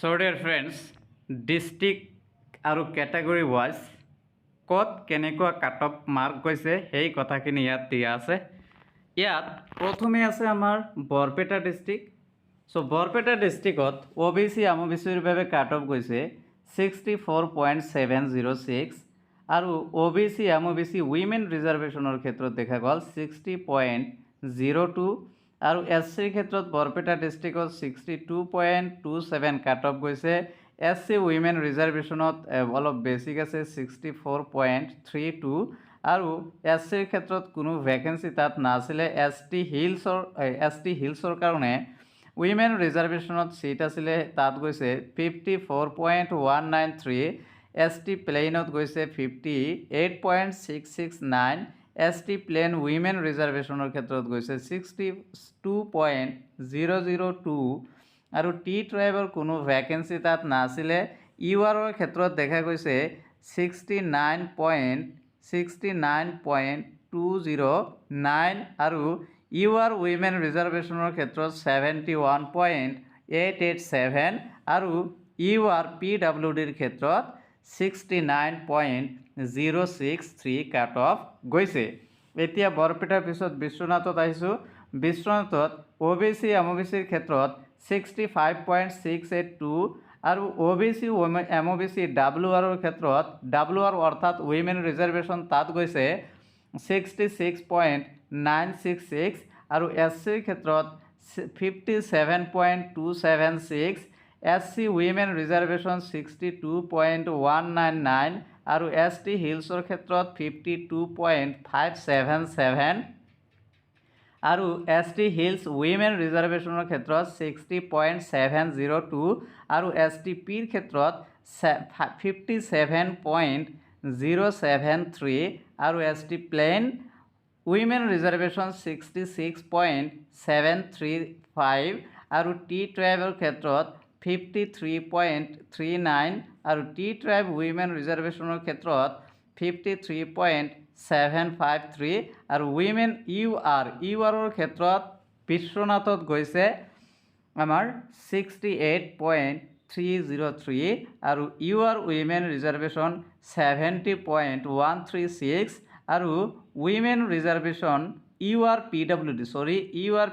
So dear friends, district আৰু category wise ক'ত কেনেকুৱা কাট অফ মাৰ্ক গৈছে সেই কথাখিনি ইয়াত দিয়া আছে। ইয়াত প্ৰথমে আছে আমাৰ বৰপেটা ডিষ্ট্ৰিক্ট। চ' বৰপেটা ডিষ্ট্ৰিক্টত OBC আমবিচিৰ বাবে কাট অফ গৈছে 64.706 আৰু OBC আমবিচি উইমেন ৰিজাৰ্ভেশ্যনৰ ক্ষেত্ৰত দেখা গ'ল 60.02 আৰু SCৰ ক্ষেত্ৰত বৰপেটা ডিষ্ট্ৰিক্টত 62.27 কাট অফ গৈছে। SC উইমেন ৰিজাৰ্ভেশ্যনত অলপ বেছিক আছে 64.32 আৰু SCৰ ক্ষেত্ৰত কোনো ভেকেঞ্চি তাত নাছিলে। ST হিলছৰ কাৰণে উইমেন ৰিজাৰ্ভেশ্যনত চিট আছিলে, তাত গৈছে 54.193, ST প্লেইনত গৈছে 58.669, ST প্লেন উইমেন ৰিজাৰ্ভেশ্যনৰ ক্ষেত্ৰত গৈছে 62.002 আৰু টি ট্ৰাইবৰ কোনো ভেকেঞ্চি তাত নাছিলে। URৰ ক্ষেত্ৰত দেখা গৈছে 69.209 আৰু UR উইমেন ৰিজাৰ্ভেশ্যনৰ ক্ষেত্ৰত 71.887 আৰু UR PWDৰ ক্ষেত্ৰত 69.063 কাট অফ গৈছে। এতিয়া বৰপেটাৰ পিছত বিশ্বনাথত আহিছোঁ। বিশ্বনাথত OBC আমবিচিৰ ক্ষেত্ৰত 65.682 আৰু OBC MOBC WRৰ ক্ষেত্ৰত WR অৰ্থাৎ উইমেন ৰিজাৰ্ভেশ্যন তাত গৈছে 66.966 আৰু SCৰ ক্ষেত্ৰত 57.276, SC উইমেন ৰিজাৰ্ভেশ্যন 62.199 আৰু ST হিলছৰ ক্ষেত্ৰত 52.577 আৰু ST হিলছ উইমেন ৰিজাৰ্ভেশ্যনৰ ক্ষেত্ৰত 60.702 আৰু STPৰ ক্ষেত্ৰত 57.073 আৰু ST প্লেন উইমেন ৰিজাৰ্ভেশ্যন 66.735 আৰু টি ট্ৰাইবৰ ক্ষেত্ৰত 53.39 আৰু টি ট্ৰাইব উইমেন ৰিজাৰ্ভেশ্যনৰ ক্ষেত্ৰত 53.753 আৰু উইমেন URৰ ক্ষেত্ৰত বিশ্বনাথত গৈছে আমাৰ 68.303 আৰু UR উইমেন ৰিজাৰ্ভেশ্যন 70.136 আৰু উইমেন ৰিজাৰ্ভেশ্যন UR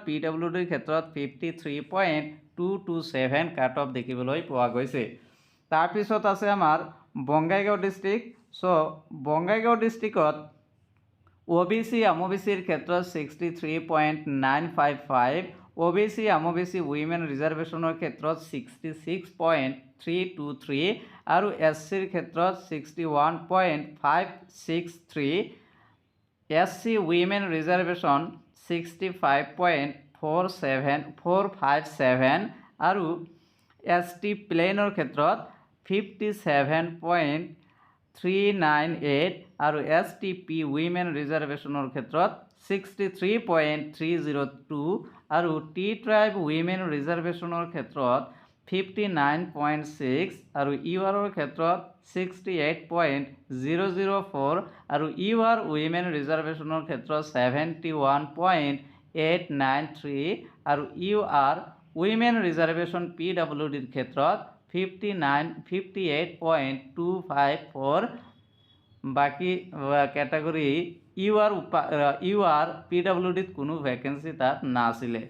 PWDৰ ক্ষেত্ৰত 53.227 কাট অফ দেখিবলৈ পোৱা গৈছে। তাৰপিছত আছে আমাৰ বঙাইগাঁও ডিষ্ট্ৰিক্ট। চ' বঙাইগাঁও ডিষ্ট্ৰিক্টত OBC আমবিচিৰ ক্ষেত্ৰত 63.955, OBC আমবিচি উইমেন ৰিজাৰ্ভেশ্যনৰ ক্ষেত্ৰত 66.323 আৰু SCৰ ক্ষেত্ৰত 61.563, SC উইমেন ৰিজাৰ্ভেশ্যন 65.457 আৰু ST প্লেনৰ ক্ষেত্ৰত 57.398 আৰু STP উইমেন ৰিজাৰ্ভেশ্যনৰ ক্ষেত্ৰত 63.302 আৰু টি ট্ৰাইব উইমেন ৰিজাৰ্ভেশ্যনৰ ক্ষেত্ৰত 59.6 আৰু URৰ ক্ষেত্ৰত 68.004 আৰু UR উইমেন ৰিজাৰ্ভেশ্যনৰ ক্ষেত্ৰত 71.893 আৰু UR উইমেন ৰিজাৰ্ভেশ্যন PWDৰ ক্ষেত্ৰত 58.254। বাকী কেটাগৰী UR PWDত কোনো ভেকেঞ্চি তাত নাছিলে।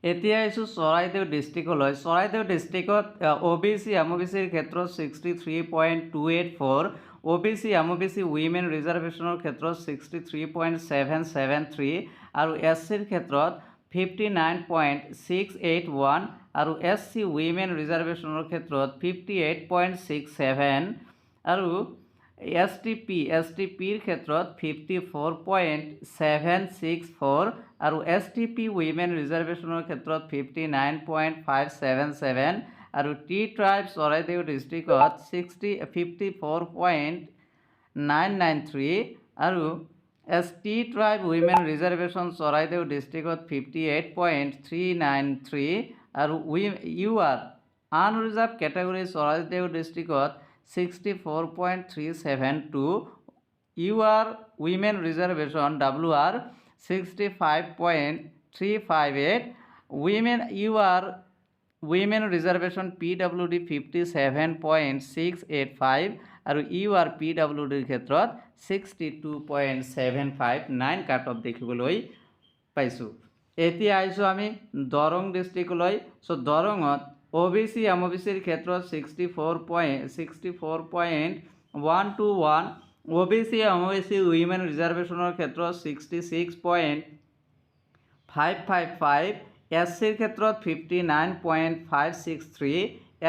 এতিয়া আহিছোঁ চৰাইদেউ ডিষ্ট্ৰিক্টলৈ। চৰাইদেউ ডিষ্ট্ৰিক্টত OBC আমবিচিৰ ক্ষেত্ৰত 63.284, OBC আমবিচি উইমেন ৰিজাৰ্ভেশ্যনৰ ক্ষেত্ৰত 63.773 আৰু SCৰ ক্ষেত্ৰত 59.681 আৰু SC উইমেন ৰিজাৰ্ভেশ্যনৰ ক্ষেত্ৰত 58.67 আৰু STPৰ ক্ষেত্ৰত 54.764 আৰু STP উইমেন ৰিজাৰ্ভেশ্যনৰ ক্ষেত্ৰত 59.577 আৰু টি ট্ৰাইব চৰাইদেউ ডিষ্ট্ৰিক্টত 54.993 আৰু ST tribe women reservation Charaideo ডিষ্ট্ৰিক্টত 58.393 আৰু UR আনৰিজাৰ্ভ কেটাগৰী চৰাইদেউ ডিষ্ট্ৰিক্টত 64.372, UR women reservation WR 65.358, women UR women reservation PWD 57.685 আৰু UR PWDৰ ক্ষেত্ৰত 62.759 কাট অফ দেখিবলৈ পাইছোঁ। এতিয়া আহিছোঁ আমি দৰং ডিষ্ট্ৰিক্টলৈ। চ' দৰঙত OBC MOBCৰ ক্ষেত্ৰত 64.121, OBC MOBC উইমেন ৰিজাৰ্ভেশ্যনৰ ক্ষেত্ৰত 66.555, SCৰ ক্ষেত্ৰত 59.563,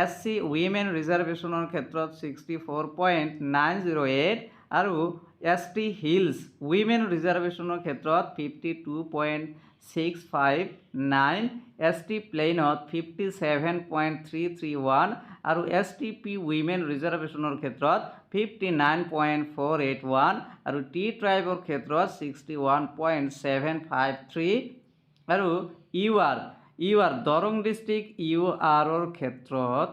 SC উইমেন ৰিজাৰ্ভেশ্যনৰ ক্ষেত্ৰত 64.908 আৰু ST হিলছ উইমেন ৰিজাৰ্ভেশ্যনৰ ক্ষেত্ৰত 52.659, ST প্লেইনত 57.331 আৰু STP উইমেন ৰিজাৰ্ভেশ্যনৰ ক্ষেত্ৰত 59.481 আৰু T ট্ৰাইবৰ ক্ষেত্ৰত 61.753 আৰু UR দৰং ডিষ্ট্ৰিক্ট URৰ ক্ষেত্ৰত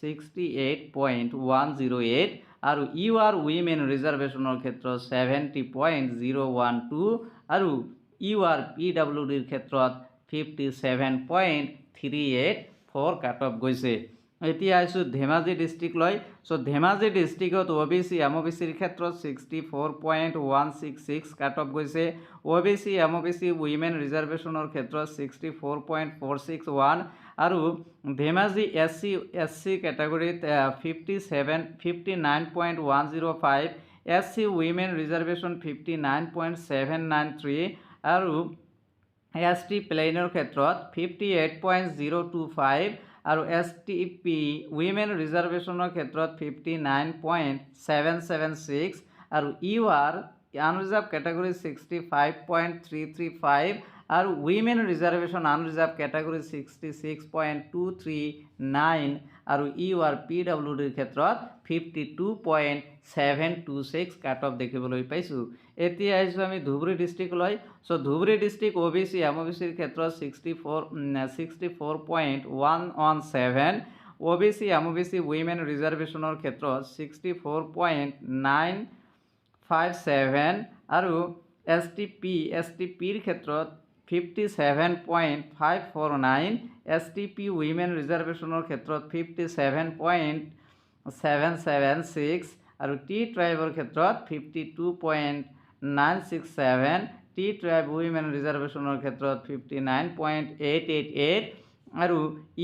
68.108 আৰু UR উইমেন ৰিজাৰ্ভেশ্যনৰ ক্ষেত্ৰত 70.012 আৰু UR PWDৰ ক্ষেত্ৰত 57.384 কাট অফ গৈছে। এতিয়া আহিছোঁ ধেমাজি ডিষ্ট্ৰিক্টলৈ। চ' ধেমাজি ডিষ্ট্ৰিক্টত OBC MOBCৰ ক্ষেত্ৰত 64.166 কাট অফ গৈছে। OBC MOBC উইমেন ৰিজাৰ্ভেশ্যনৰ ক্ষেত্ৰত 64.461 আৰু Dhemaji SC কেটেগৰীত 59.105, SC women reservation 59.793 আৰু ST প্লেইনৰ ক্ষেত্ৰত 58.025 আৰু STP উইমেন ৰিজাৰ্ভেশ্যনৰ ক্ষেত্ৰত 59.776 আৰু UR আনৰিজাৰ্ভ কেটেগৰী 65.335 আৰু উইমেন ৰিজাৰ্ভেশ্যন আনৰিজাৰ্ভ কেটেগৰী 66.239 আৰু UR PWDৰ ক্ষেত্ৰত 52.726 কাট অফ দেখিবলৈ পাইছোঁ। এতিয়া আহিছোঁ আমি ধুবুৰী ডিষ্ট্ৰিক্টলৈ। চ' ধুবুৰী ডিষ্ট্ৰিক্ট OBC MOBCৰ ক্ষেত্ৰত 64.117, OBC MOBC উইমেন ৰিজাৰ্ভেশ্যনৰ ক্ষেত্ৰত 64.957 আৰু STPৰ ক্ষেত্ৰত 57.549, STP উইমেন ৰিজাৰ্ভেশ্যনৰ ক্ষেত্ৰত 57.776 আৰু T ট্ৰাইবৰ ক্ষেত্ৰত 52.967, T ট্ৰাইব উইমেন ৰিজাৰ্ভেশ্যনৰ ক্ষেত্ৰত 59.888 আৰু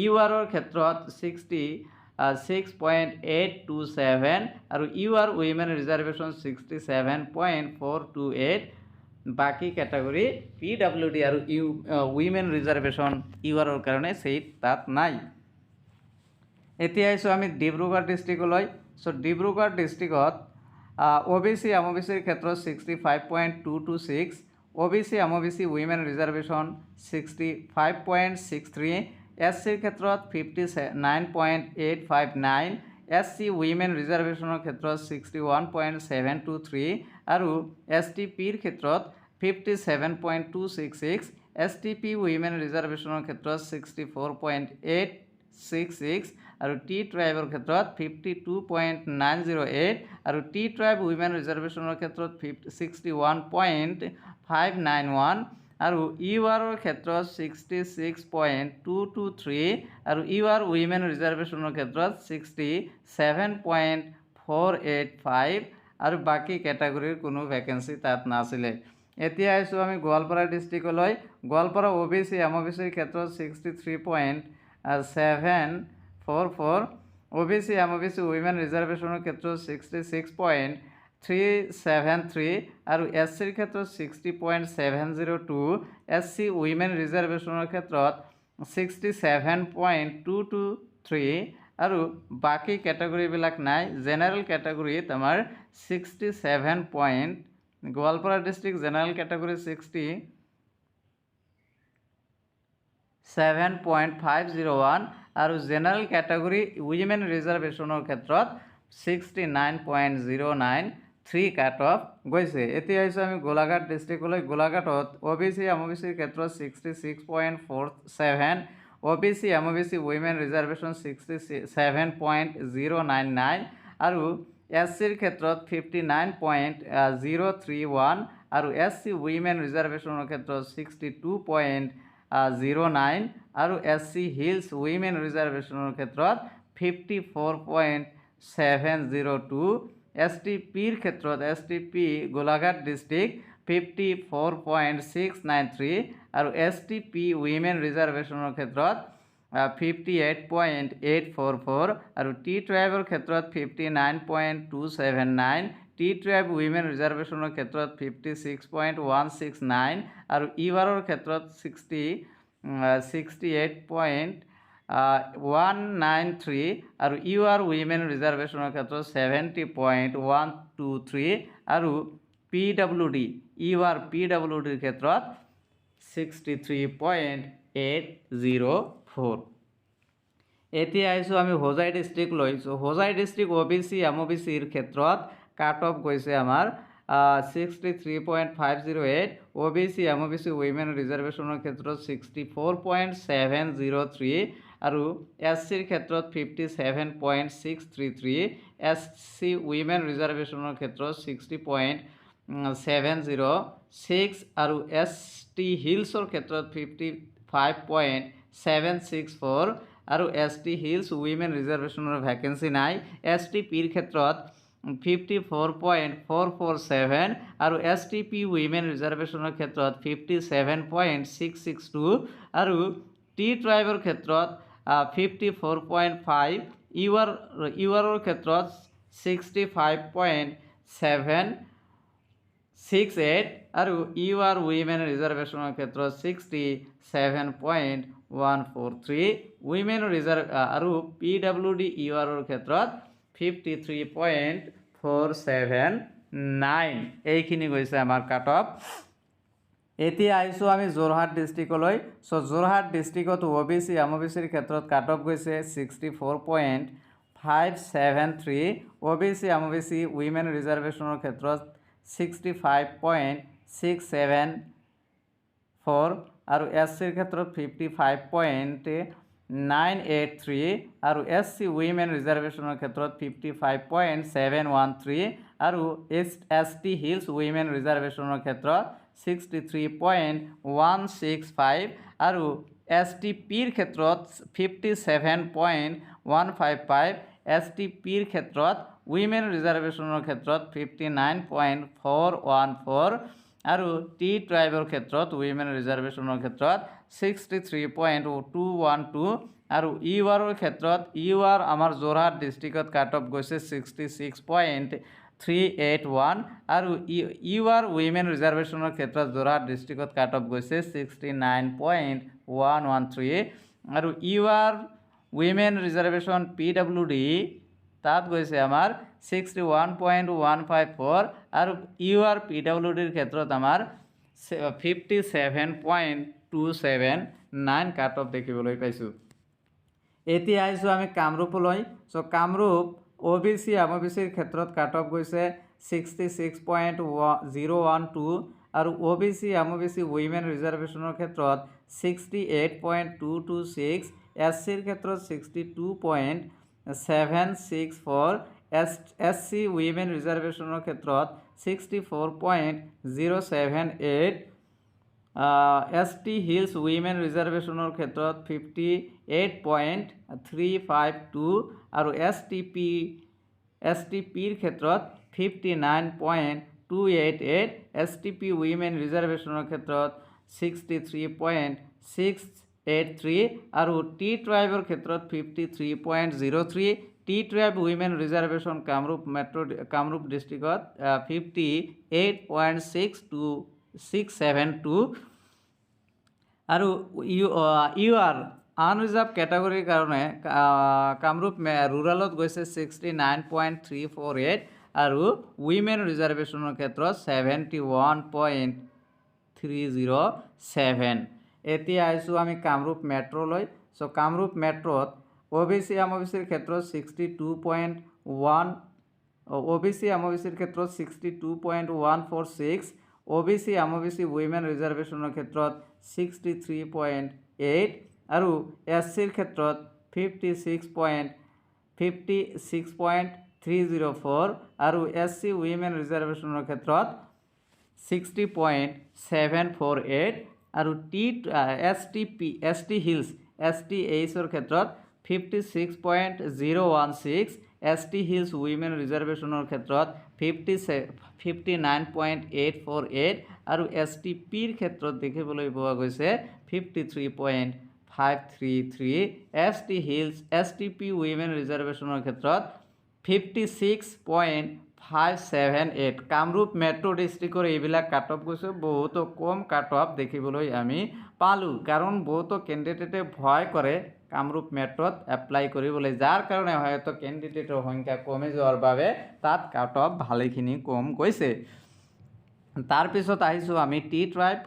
URৰ ক্ষেত্ৰত 66.827 আৰু UR উইমেন ৰিজাৰ্ভেশ্যন 67.428। বাকী কেটেগৰী PWD আৰু উইমেন ৰিজাৰ্ভেশ্যন URৰ কাৰণে ছিট তাত নাই। এতিয়া আহিছোঁ আমি ডিব্ৰুগড় ডিষ্ট্ৰিক্টলৈ। চ' ডিব্ৰুগড় ডিষ্ট্ৰিক্টত OBC MOBCৰ ক্ষেত্ৰত 65.226, OBC MOBC উইমেন ৰিজাৰ্ভেশ্যন 65.63, SCৰ ক্ষেত্ৰত 59.859, SC উইমেন ৰিজাৰ্ভেশ্যনৰ ক্ষেত্ৰত 61.723 আৰু STPৰ ক্ষেত্ৰত 57.266, STP উইমেন ৰিজাৰ্ভেশ্যনৰ ক্ষেত্ৰত 64.866 আৰু T ট্ৰাইবৰ ক্ষেত্ৰত 52.908 আৰু T ট্ৰাইব উইমেন ৰিজাৰ্ভেশ্যনৰ ক্ষেত্ৰত 61.591 আৰু URৰ ক্ষেত্ৰত 66.223 আৰু UR উইমেন ৰিজাৰ্ভেশ্যনৰ ক্ষেত্ৰত 67.485 আৰু বাকী কেটেগৰীৰ কোনো ভেকেঞ্চি তাত নাছিলে। এতিয়া আহিছোঁ আমি গোৱালপাৰা ডিষ্ট্ৰিক্টলৈ। গোৱালপাৰা OBC MOBCৰ ক্ষেত্ৰত 63.744, OBC MOBC উইমেন ৰিজাৰ্ভেশ্যনৰ ক্ষেত্ৰত 66.373 আৰু SCৰ ক্ষেত্ৰত 60.702, SC উইমেন ৰিজাৰ্ভেশ্যনৰ ক্ষেত্ৰত 67.223 আৰু বাকী কেটেগৰীবিলাক নাই। জেনেৰেল কেটেগৰীত আমাৰ 67. গোৱালপাৰা ডিষ্ট্ৰিক্ট জেনেৰেল কেটেগৰী 67.501 আৰু জেনেৰেল কেটেগৰী উইমেন ৰিজাৰ্ভেশ্যনৰ ক্ষেত্ৰত 69.093 কাট অফ গৈছে। এতিয়া আহিছোঁ আমি গোলাঘাট ডিষ্ট্ৰিক্টলৈ। গোলাঘাটত OBC MOBCৰ ক্ষেত্ৰত 66.47, OBC MOBC উইমেন ৰিজাৰ্ভেশ্যন 67.099 আৰু SCৰ ক্ষেত্ৰত 59.031 আৰু SC উইমেন ৰিজাৰ্ভেশ্যনৰ ক্ষেত্ৰত 62. 09 আৰু SC হিলছ উইমেন ৰিজাৰ্ভেশ্যনৰ ক্ষেত্ৰত 54.702, STPৰ ক্ষেত্ৰত STP গোলাঘাট ডিষ্ট্ৰিক্ট 54.693 আৰু STP উইমেন ৰিজাৰ্ভেশ্যনৰ ক্ষেত্ৰত 58.844 আৰু টি ট্ৰাইবৰ ক্ষেত্ৰত 59.279, টি ট্ৰাইব উইমেন ৰিজাৰ্ভেশ্যনৰ ক্ষেত্ৰত 56.169 আৰু ইউআৰৰ ক্ষেত্ৰত 68.193 আৰু ইউআৰ উইমেন ৰিজাৰ্ভেশ্যনৰ ক্ষেত্ৰত 70.123 আৰু PWD ইউআৰ PWDৰ ক্ষেত্ৰত 63.804। এতিয়া আহিছোঁ আমি হোজাই ডিষ্ট্ৰিক্ট লৈছোঁ। হোজাই ডিষ্ট্ৰিক্ট OBC MOBCৰ ক্ষেত্ৰত কাট অফ গৈছে আমাৰ 63.508, OBC MOBC উইমেন ৰিজাৰ্ভেশ্যনৰ ক্ষেত্ৰত 64.703 আৰু SCৰ ক্ষেত্ৰত 57.633, SC উইমেন ৰিজাৰ্ভেশ্যনৰ ক্ষেত্ৰত 60.706 আৰু ST হিলছৰ ক্ষেত্ৰত 55.764 আৰু ST হিলছ উইমেন ৰিজাৰ্ভেশ্যনৰ ভেকেঞ্চি নাই। STPৰ ক্ষেত্ৰত 54.447 আৰু STP উইমেন ৰিজাৰ্ভেশ্যনৰ ক্ষেত্ৰত 57.662 আৰু টি ট্ৰাইবৰ ক্ষেত্ৰত 54.5, ইউআৰৰ ক্ষেত্ৰত 65.768 আৰু ইউআৰ উইমেন ৰিজাৰ্ভেশ্যনৰ ক্ষেত্ৰত 67.143, উইমেন আৰু PWD ইউআৰৰ ক্ষেত্ৰত 53.479। এইখিনি গৈছে আমাৰ কাট অফ। এতিয়া আহিছোঁ আমি যোৰহাট ডিষ্ট্ৰিক্টলৈ। যোৰহাট ডিষ্ট্ৰিক্টত OBC MOBCৰ ক্ষেত্ৰত কাট অফ গৈছে 64.573, OBC MOBC উইমেন ৰিজাৰ্ভেশ্যনৰ ক্ষেত্ৰত 65.674 আৰু SCৰ ক্ষেত্ৰত 55.983 আৰু SC উইমেন ৰিজাৰ্ভেশ্যনৰ ক্ষেত্ৰত 55.713 আৰু ST হিলছ উইমেন ৰিজাৰ্ভেশ্যনৰ ক্ষেত্ৰত 63.165 আৰু STPৰ ক্ষেত্ৰত 57.155, STPৰ ক্ষেত্ৰত উইমেন ৰিজাৰ্ভেশ্যনৰ ক্ষেত্ৰত 59.414 আৰু টি ট্ৰাইবৰ ক্ষেত্ৰত উইমেন ৰিজাৰ্ভেশ্যনৰ ক্ষেত্ৰত 63.212 আৰু ইউআৰৰ ক্ষেত্ৰত ইউআৰ আমাৰ যোৰহাট ডিষ্ট্ৰিক্টত কাট অফ গৈছে 66.381 আৰু ইউআৰ উইমেন ৰিজাৰ্ভেশ্যনৰ ক্ষেত্ৰত যোৰহাট ডিষ্ট্ৰিক্টত কাট অফ গৈছে 69.113 আৰু ইউআৰ উইমেন ৰিজাৰ্ভেশ্যন PWD তাত গৈছে আমাৰ 61.154 আৰু ইউআৰ PWDৰ ক্ষেত্ৰত আমাৰ 57.279 কাট অফ দেখিবলৈ পাইছোঁ। এতিয়া আহিছোঁ আমি কামৰূপলৈ। কামৰূপ OBC MOBCৰ ক্ষেত্ৰত কাট অফ গৈছে 66.012 আৰু OBC MOBC উইমেন ৰিজাৰ্ভেশ্যনৰ ক্ষেত্ৰত 68.226, SCৰ ক্ষেত্ৰত 62.764, SC উইমেন ৰিজাৰ্ভেশ্যনৰ ক্ষেত্ৰত 64.078, ST হিলছ উইমেন ৰিজাৰ্ভেশ্যনৰ ক্ষেত্ৰত 58.352 আৰু STPৰ ক্ষেত্ৰত 59.288, STP উইমেন ৰিজাৰ্ভেশ্যনৰ ক্ষেত্ৰত 63.683 আৰু টি ট্ৰাইবৰ ক্ষেত্ৰত 53.03, T tribe women reservation Kamrup ডিষ্ট্ৰিক্টত 58.672 আৰু ইউআৰ আনৰিজাৰ্ভ কেটাগৰীৰ কাৰণে কামৰূপ ৰুৰালত গৈছে 69.348 আৰু উইমেন ৰিজাৰ্ভেশ্যনৰ ক্ষেত্ৰত 71.307। এতিয়া আহিছোঁ আমি কামৰূপ মেট্ৰলৈ। কামৰূপ মেট্ৰত OBC MOBCৰ ক্ষেত্ৰত 62.1, OBC MOBCৰ ক্ষেত্ৰত 62.146, OBC MOBC উইমেন ৰিজাৰ্ভেশ্যনৰ ক্ষেত্ৰত 63.8 আৰু SCৰ ক্ষেত্ৰত 56.304 আৰু SC উইমেন ৰিজাৰ্ভেশ্যনৰ ক্ষেত্ৰত 60.748 আৰু এছ টি হিলছ STHৰ ক্ষেত্ৰত 56.016, এছ টি হিলছ উইমেন ৰিজাৰ্ভেশ্যনৰ ক্ষেত্ৰত 59.848 আৰু এছ টি পিৰ ক্ষেত্ৰত দেখিবলৈ পোৱা গৈছে 53.533, এছ টি পি উইমেন ৰিজাৰ্ভেশ্যনৰ ক্ষেত্ৰত 56.578। কামৰূপ মেট্ৰ' ডিষ্ট্ৰিক্টৰ এইবিলাক কাট অফ গৈছে, বহুতো কম কাট অফ দেখিবলৈ আমি পালোঁ, কাৰণ বহুতো কেণ্ডিডেটে ভয় কৰে কামৰূপ মেট্ৰত এপ্লাই কৰিবলৈ, যাৰ কাৰণে হয়তো কেণ্ডিডেটৰ সংখ্যা কমি যোৱাৰ বাবে তাত কাট অফ ভালেখিনি কম গৈছে। তাৰপিছত আহিছোঁ আমি tea tribe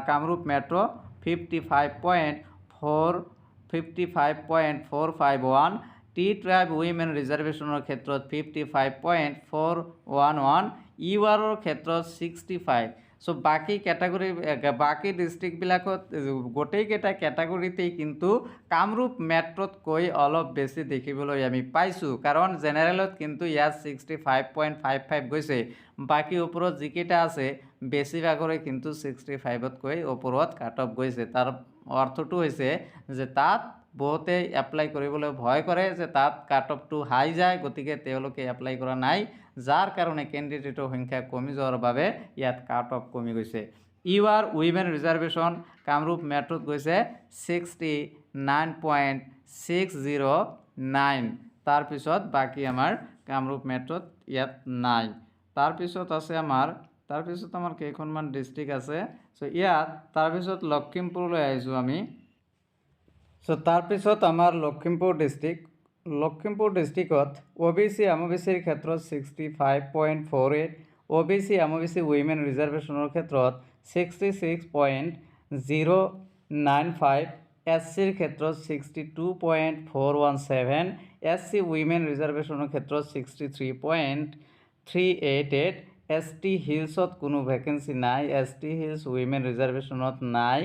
Kamrup metro' 55.451, tea tribe women ৰিজাৰ্ভেশ্যনৰ ক্ষেত্ৰত 55.411, ইউ আৰৰ ক্ষেত্ৰত 65। চ' বাকী কেটাগৰী বাকী ডিষ্ট্ৰিক্টবিলাকত গোটেইকেইটা কেটাগৰীতেই কিন্তু কামৰূপ মেট্ৰতকৈ অলপ বেছি দেখিবলৈ আমি পাইছোঁ, কাৰণ জেনেৰেলত কিন্তু ইয়াত 65.55 গৈছে, বাকী ওপৰত যিকেইটা আছে বেছিভাগৰে কিন্তু 65তকৈ ওপৰত কাট অফ গৈছে। তাৰ অৰ্থটো হৈছে যে তাত বহুতে এপ্লাই কৰিবলৈ ভয় কৰে যে তাত কাট অফটো হাই যায়, গতিকে তেওঁলোকে এপ্লাই কৰা নাই, যাৰ কাৰণে কেণ্ডিডেটৰ সংখ্যা কমি যোৱাৰ বাবে ইয়াত কাট অফ কমি গৈছে। U R women reservation Kamrup মেট্ৰত গৈছে 69.609। তাৰপিছত বাকী আমাৰ কামৰূপ মেট্ৰত ইয়াত নাই। তাৰপিছত আমাৰ কেইখনমান ডিষ্ট্ৰিক্ট আছে। চ' ইয়াত তাৰপিছত লখিমপুৰলৈ আহিছোঁ আমি। চ' তাৰপিছত আমাৰ লখিমপুৰ ডিষ্ট্ৰিক্টত OBC MOBCৰ ক্ষেত্ৰত 65.48, OBC MOBC উইমেন ৰিজাৰ্ভেশ্যনৰ ক্ষেত্ৰত 66.095, SCৰ ক্ষেত্ৰত 62.417, SC উইমেন ৰিজাৰ্ভেশ্যনৰ ক্ষেত্ৰত 63.388, ST হিলছত কোনো ভেকেঞ্চি নাই, ST হিলছ উইমেন ৰিজাৰ্ভেশ্যনত নাই,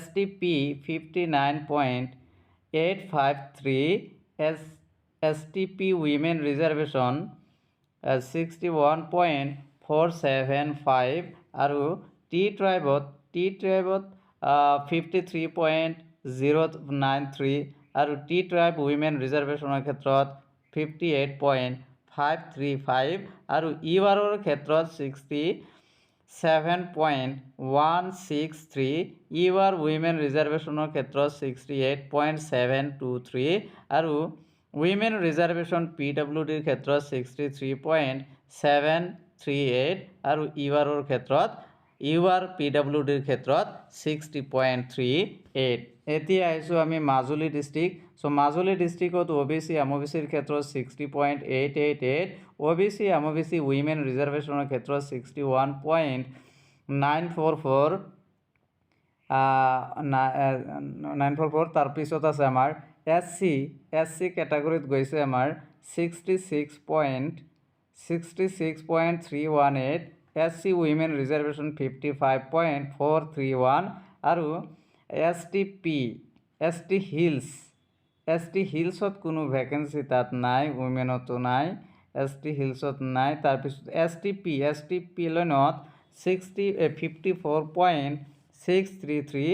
STP 59.853, STP উইমেন ৰিজাৰ্ভেশ্যন 61.475 আৰু টি ট্ৰাইবত 53.093 আৰু টি ট্ৰাইব উইমেন ৰিজাৰ্ভেশ্যনৰ ক্ষেত্ৰত 58.535 আৰু ইউ আৰৰ ক্ষেত্ৰত 67.163, ইউ আৰ উইমেন ৰিজাৰ্ভেশ্যনৰ ক্ষেত্ৰত 68.723 আৰু উইমেন ৰিজাৰ্ভেশ্যন PWDৰ ক্ষেত্ৰত 63.738 আৰু ইউ আৰ PWDৰ ক্ষেত্ৰত 60.38। এতিয়া আহিছোঁ আমি মাজুলী ডিষ্ট্ৰিক্ট। চ' মাজুলী ডিষ্ট্ৰিক্টত OBC MOBCৰ ক্ষেত্ৰত 60.888, OBC MOBC উইমেন ৰিজাৰ্ভেশ্যনৰ ক্ষেত্ৰত 61.944। তাৰপিছত আছে আমাৰ SC কেটাগৰীত গৈছে আমাৰ 66.318, SC উইমেন ৰিজাৰ্ভেশ্যন 55.431 আৰু ST হিলছত কোনো ভেকেঞ্চি তাত নাই, উইমেনতো নাই, ST হিলছত নাই। তাৰপিছত STP লাইনত 54.633,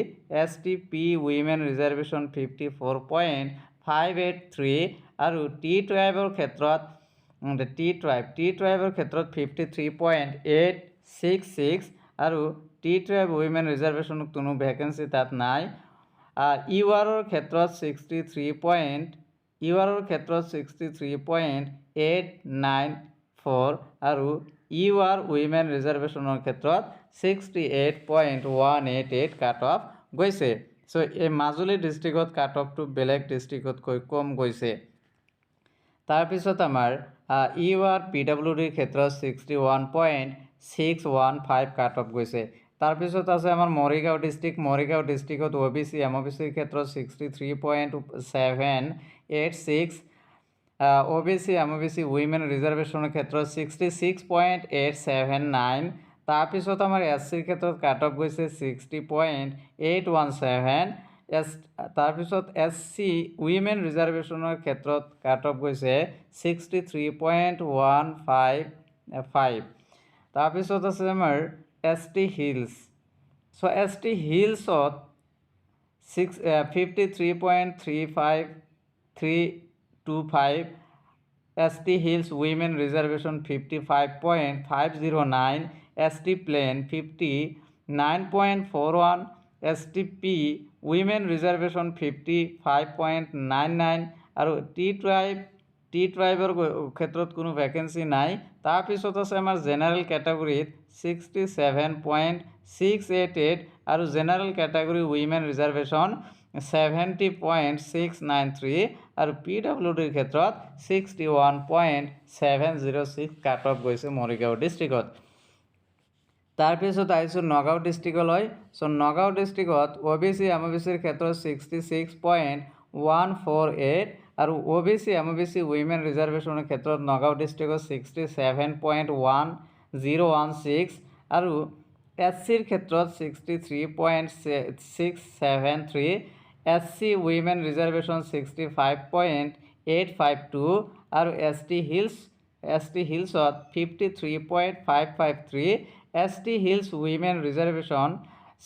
STP উইমেন ৰিজাৰ্ভেশ্যন 54.583 আৰু টি ট্ৰাইবৰ ক্ষেত্ৰত 53.866 আৰু টি ট্ৰাইব উইমেন ৰিজাৰ্ভেশ্যনত কোনো ভেকেঞ্চি তাত নাই। ইউ আৰৰ ক্ষেত্ৰত 63.894 আৰু ইউ আৰ উইমেন ৰিজাৰ্ভেশ্যনৰ ক্ষেত্ৰত 68.188 কাট অফ গৈছে। চ' এই মাজুলী ডিষ্ট্ৰিক্টত কাট অফটো বেলেগ ডিষ্ট্ৰিক্টতকৈ কম গৈছে। তাৰপিছত আমাৰ ইউ আৰ PWDৰ ক্ষেত্ৰত 61.615 কাট অফ গৈছে। তাৰপিছত আছে আমাৰ মৰিগাঁও ডিষ্ট্ৰিক্টত OBC MOBCৰ ক্ষেত্ৰত 63.786, OBC MOBC উইমেন ৰিজাৰ্ভেশ্যনৰ ক্ষেত্ৰত 66.879। তাৰপিছত আমাৰ SCৰ ক্ষেত্ৰত কাট অফ গৈছে 60.817, তাৰপিছত SC উইমেন ৰিজাৰ্ভেশ্যনৰ ক্ষেত্ৰত কাট অফ গৈছে 63.155। তাৰপিছত আছে আমাৰ ST So ST হিলছত 53.35325, ST Hills Women Reservation 55.509, ST Plain 59.41, STP Women Reservation 55.99 আৰু টি ট্ৰাইবৰ ক্ষেত্ৰত কোনো ভেকেঞ্চি নাই। তাৰপিছত আছে আমাৰ জেনেৰেল কেটেগৰীত 67.688 আৰু জেনেৰেল কেটেগৰী উইমেন ৰিজাৰ্ভেশ্যন 70.693 আৰু PWDৰ ক্ষেত্ৰত 61.706 কাট অফ গৈছে মৰিগাঁও ডিষ্ট্ৰিক্টত। তাৰপিছত আহিছোঁ নগাঁও ডিষ্ট্ৰিক্টলৈ। চ' নগাঁও ডিষ্ট্ৰিক্টত OBC MOBCৰ ক্ষেত্ৰত 66.148 আৰু OBC MOBC উইমেন ৰিজাৰ্ভেশ্যনৰ ক্ষেত্ৰত নগাঁও ডিষ্ট্ৰিক্টত 67.1016 আৰু SCৰ ক্ষেত্ৰত 63.673, SC উইমেন ৰিজাৰ্ভেশ্যন 65.852 আৰু ST হিলছত 53.553, ST hills women reservation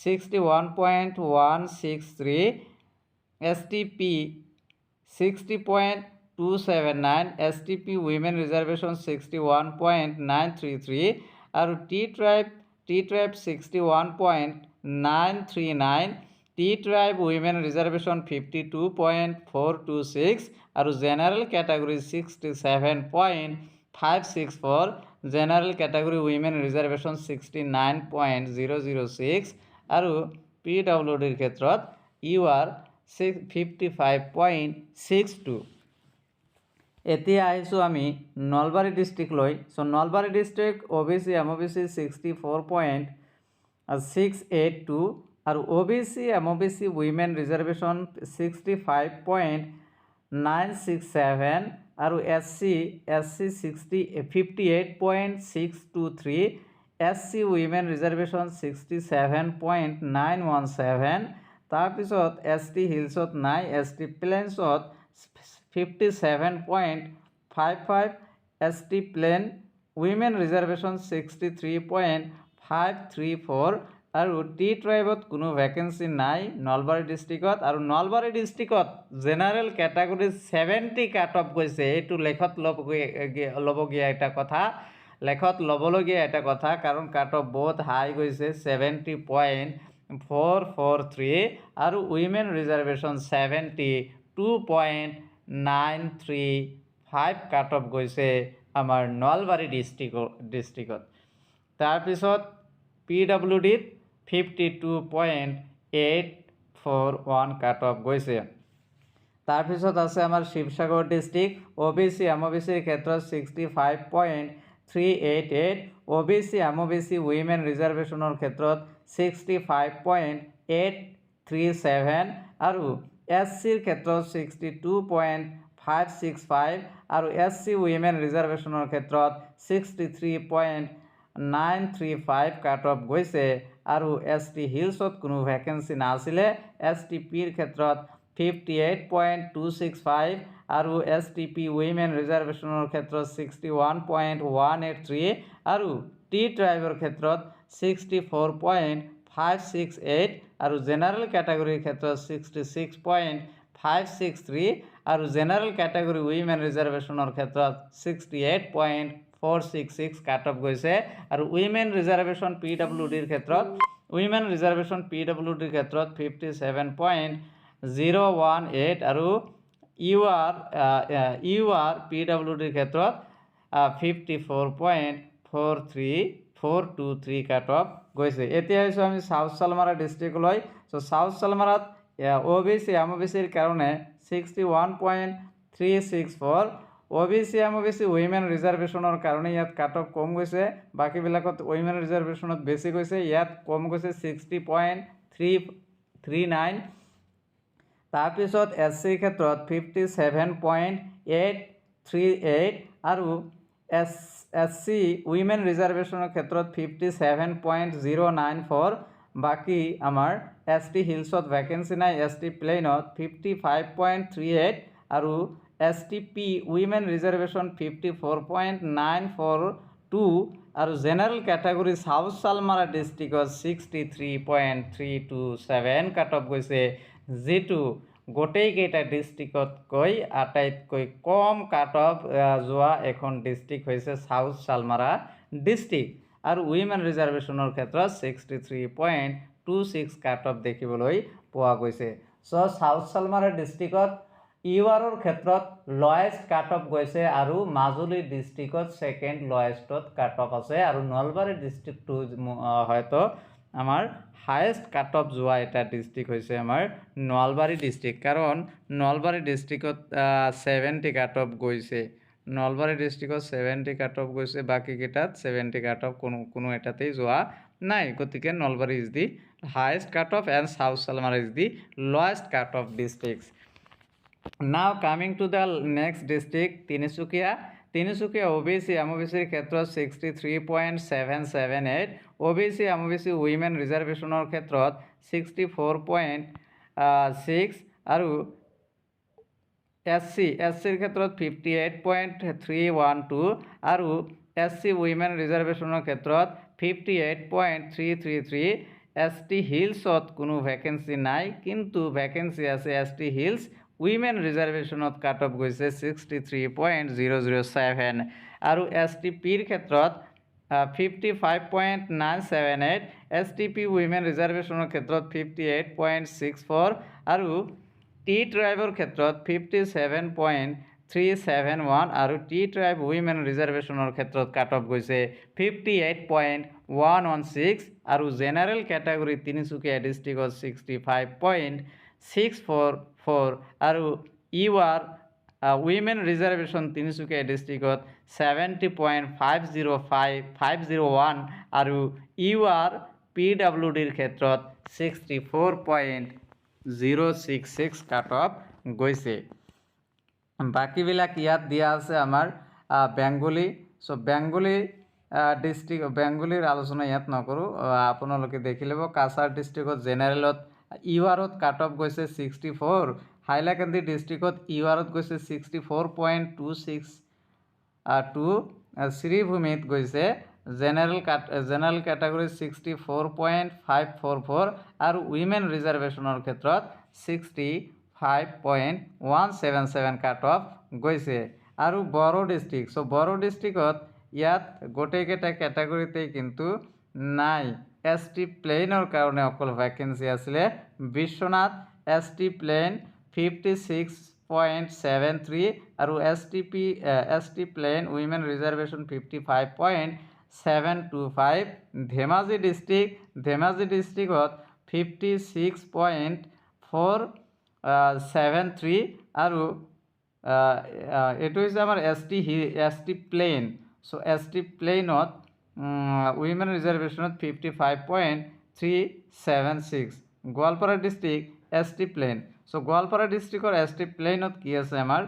61.163, STP 60.279, STP women reservation 61.933 আৰু T tribe 61.939, T tribe women reservation 52.426 আৰু general category 67.564, general category women reservation 69.006 আৰু PWDৰ ক্ষেত্ৰত UR 55.62। এতিয়া আহিছোঁ আমি নলবাৰী ডিষ্ট্ৰিক্টলৈ। চ' নলবাৰী ডিষ্ট্ৰিক্ট OBC MOBC 64.682 আৰু OBC MOBC উইমেন ৰিজাৰ্ভেশ্যন 65.967 আৰু SC 58.623, SC উইমেন ৰিজাৰ্ভেশ্যন 67.917। তাৰপিছত ST হিলছত নাই, ST প্লেইনছত 57.55, ST প্লেন উইমেন ৰিজাৰ্ভেশ্যন 63.534 আৰু টি ট্ৰাইবত কোনো ভেকেঞ্চি নাই নলবাৰী ডিষ্ট্ৰিক্টত। আৰু নলবাৰী ডিষ্ট্ৰিক্টত জেনেৰেল কেটেগৰীত 70 কাট অফ গৈছে। এইটো লেখত ল'বলগীয়া এটা কথা কাৰণ কাট অফ বহুত হাই গৈছে 70.443 আৰু উইমেন ৰিজাৰ্ভেশ্যন 72.935 কাট অফ গৈছে আমাৰ নলবাৰী ডিষ্ট্ৰিক্টত। তাৰপিছত PWDত 52.841 কাট অফ গৈছে। তাৰপিছত আছে আমাৰ শিৱসাগৰ ডিষ্ট্ৰিক্ট OBC MOBCৰ ক্ষেত্ৰত 65.388, OBC MOBC উইমেন ৰিজাৰ্ভেশ্যনৰ ক্ষেত্ৰত 65.837 আৰু SCৰ ক্ষেত্ৰত 62.565 আৰু SC উইমেন ৰিজাৰ্ভেশ্যনৰ ক্ষেত্ৰত 63.935 কাট অফ গৈছে আৰু ST হিলছত কোনো ভেকেঞ্চি নাছিলে। STPৰ ক্ষেত্ৰত 58.265 আৰু STP উইমেন ৰিজাৰ্ভেশ্যনৰ ক্ষেত্ৰত 61.183 আৰু টি ট্ৰাইবৰ ক্ষেত্ৰত 64.568 আৰু জেনেৰেল কেটেগৰীৰ ক্ষেত্ৰত 66.563 আৰু জেনেৰেল কেটেগৰী উইমেন ৰিজাৰ্ভেশ্যনৰ ক্ষেত্ৰত 68.466 কাট অফ গৈছে আৰু উইমেন ৰিজাৰ্ভেশ্যন PWDৰ ক্ষেত্ৰত 57.018 আৰু UR PWDৰ ক্ষেত্ৰত 54.43423 কাট অফ গৈছে। এতিয়া আহিছোঁ আমি চাউথ চালমাৰা ডিষ্ট্ৰিক্টলৈ। চ' চাউথ চালমাৰাত OBC MOBCৰ কাৰণে 61.364, OBC MOBC উইমেন ৰিজাৰ্ভেশ্যনৰ কাৰণে ইয়াত কাট অফ কম গৈছে, বাকীবিলাকত উইমেন ৰিজাৰ্ভেশ্যনত বেছি গৈছে, ইয়াত কম গৈছে 60.339। তাৰপিছত SCৰ ক্ষেত্ৰত 57.838 আৰু SC উইমেন ৰিজাৰ্ভেশ্যনৰ ক্ষেত্ৰত 57.094। বাকী আমাৰ ST হিলছত ভেকেঞ্চি নাই, ST প্লেইনত 55.38 আৰু STP উইমেন ৰিজাৰ্ভেশ্যন 54.942 আৰু জেনেৰেল কেটাগৰী সাউথ সালমাৰা ডিষ্ট্ৰিক্টত 63.327 কাট অফ গৈছে, যিটো গোটেইকেইটা ডিষ্ট্ৰিক্টতকৈ আটাইতকৈ কম কাট অফ যোৱা এখন ডিষ্ট্ৰিক্ট হৈছে সাউথ সালমাৰা ডিষ্ট্ৰিক্ট। আৰু উইমেন ৰিজাৰ্ভেশ্যনৰ ক্ষেত্ৰত 63.26 কাট অফ দেখিবলৈ পোৱা গৈছে। চ' সাউথ সালমাৰা ডিষ্ট্ৰিক্টত ইউআৰৰ ক্ষেত্ৰত লয়েষ্ট কাট অফ গৈছে আৰু মাজুলী ডিষ্ট্ৰিক্টত ছেকেণ্ড লয়েষ্টত কাট অফ আছে, আৰু নলবাৰী ডিষ্ট্ৰিক্টটো হয়তো আমাৰ হায়েষ্ট কাট অফ যোৱা এটা ডিষ্ট্ৰিক্ট হৈছে আমাৰ নলবাৰী ডিষ্ট্ৰিক্ট, কাৰণ নলবাৰী ডিষ্ট্ৰিক্টত 70 কাট অফ গৈছে। নলবাৰী ডিষ্ট্ৰিক্টত 70 কাট অফ গৈছে, বাকীকেইটাত 70 কাট অফ কোনো এটাতেই যোৱা নাই। গতিকে Nalbari is the highest cut off and south Salmara is the lowest cut off districts. Now coming to the next district, Tinsukia. Tinsukia OBC MOBCৰ ক্ষেত্ৰত 63.778, OBC MOBC উইমেন ৰিজাৰ্ভেশ্যনৰ ক্ষেত্ৰত 64.6, আৰু SCৰ ক্ষেত্ৰত 58.312, আৰু SC উইমেন ৰিজাৰ্ভেশ্যনৰ ক্ষেত্ৰত 58.333। ST হিলছত কোনো ভেকেঞ্চি নাই, কিন্তু ভেকেঞ্চি আছে ST হিলছ উইমেন ৰিজাৰ্ভেশ্যনত কাট অফ গৈছে 63.007, আৰু STPৰ ক্ষেত্ৰত 55.978, STP উইমেন ৰিজাৰ্ভেশ্যনৰ ক্ষেত্ৰত 58.64, আৰু টি ট্ৰাইবৰ ক্ষেত্ৰত 57.371, আৰু টি ট্ৰাইব উইমেন ৰিজাৰ্ভেশ্যনৰ ক্ষেত্ৰত কাট অফ গৈছে 58.116, আৰু জেনেৰেল কেটাগৰী তিনিচুকীয়া ডিষ্ট্ৰিক্টত 65.644, আৰু ইউআৰ উইমেন ৰিজাৰ্ভেশ্যন তিনিচুকীয়া ডিষ্ট্ৰিক্টত 70.501, আৰু ইউআৰ PWDৰ ক্ষেত্ৰত 64.066 কাট অফ গৈছে। বাকীবিলাক ইয়াত দিয়া আছে আমাৰ বেংগলী। চ' বেংগলী ডিষ্ট্ৰিক্ট, বেংগলীৰ আলোচনা ইয়াত নকৰোঁ, আপোনালোকে দেখি ল'ব। কাছাৰ ডিষ্ট্ৰিক্টত জেনেৰেলত ইউআৰত কাট অফ গৈছে 64, হাইলাকান্দি ডিষ্ট্ৰিক্টত ইউআৰত গৈছে 64.262, শ্ৰীভূমিত গৈছে জেনেৰেল কেটাগৰী 64.544, আৰু উইমেন ৰিজাৰ্ভেশ্যনৰ ক্ষেত্ৰত 65.177 কাট অফ গৈছে। আৰু বড়ো ডিষ্ট্ৰিক্ট, চ' বড়ো ডিষ্ট্ৰিক্টত ইয়াত গোটেইকেইটা কেটাগৰীতেই কিন্তু নাই। ST প্লেইনৰ কাৰণে অকল ভেকেঞ্চি আছিলে। বিশ্বনাথ ST প্লেইন 56.73, আৰু ST plain women reservation 55.725। Dhemaji ডিষ্ট্ৰিক্টত 56.473, আৰু এইটো হৈছে আমাৰ ST প্লেইন। চ' ST প্লেইনত উইমেন ৰিজাৰ্ভেশ্যনত 55.376। Goalpara district ST plain. So' Goalpara ডিষ্ট্ৰিক্টৰ ST প্লেইনত কি আছে আমাৰ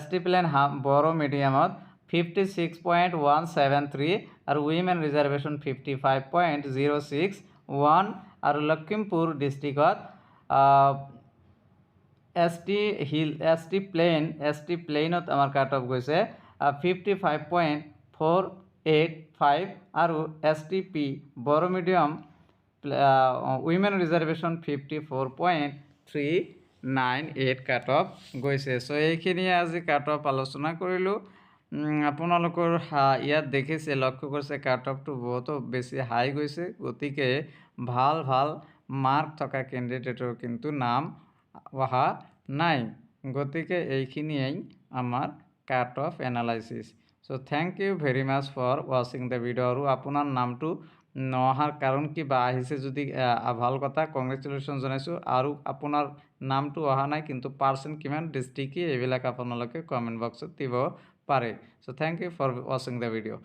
ST প্লেইন বড়ো মিডিয়ামত 56.173, আৰু উইমেন ৰিজাৰ্ভেশ্যন 55.061, আৰু লখিমপুৰ ডিষ্ট্ৰিক্টত ST প্লেইনত আমাৰ কাট অফ গৈছে 55.485, আৰু STP Bodo medium women reservation 54.398 cut off গৈছে। চ' এইখিনিয়ে আজি কাট অফ আলোচনা কৰিলোঁ। আপোনালোকৰ ইয়াত দেখিছে, লক্ষ্য কৰিছে কাট অফটো বহুতো বেছি হাই গৈছে, গতিকে ভাল মাৰ্ক থকা কেণ্ডিডেটৰ কিন্তু নাম অহা নাই। গতিকে এইখিনিয়েই আমাৰ cut off analysis. So' thank you very much for ৱাচিং দ্য ভিডিঅ'। আৰু আপোনাৰ নামটো নহাৰ কাৰণ কিবা আহিছে যদি ভাল কথা, কংগ্ৰেচুলেশ্যন জনাইছোঁ। আৰু আপোনাৰ নামটো অহা নাই কিন্তু পাৰ্চেণ্ট কিমান, ডিষ্ট্ৰিক্ট কি, এইবিলাক আপোনালোকে কমেণ্ট বক্সত দিব পাৰে। চ' থেংক ইউ ফৰ ৱাচিং দ্য ভিডিঅ'।